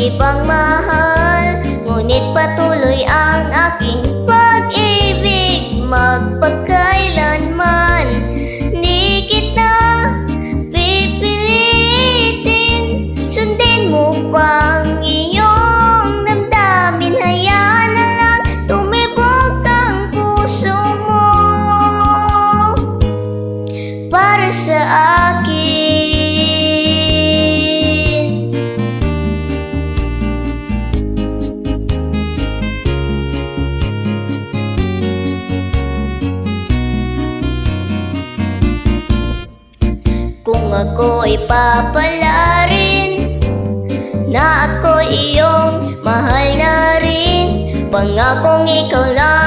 ibang mahal, ngunit patuloy ang aking pag-ibig magpakailanman. Di kita pipilitin, sundin mo pang iyong damdamin. Hayaan na lang tumibok ang puso mo para sa akin. Kung ako'y papalarin na ako'y iyong mahal na rin, pangakong ikaw lang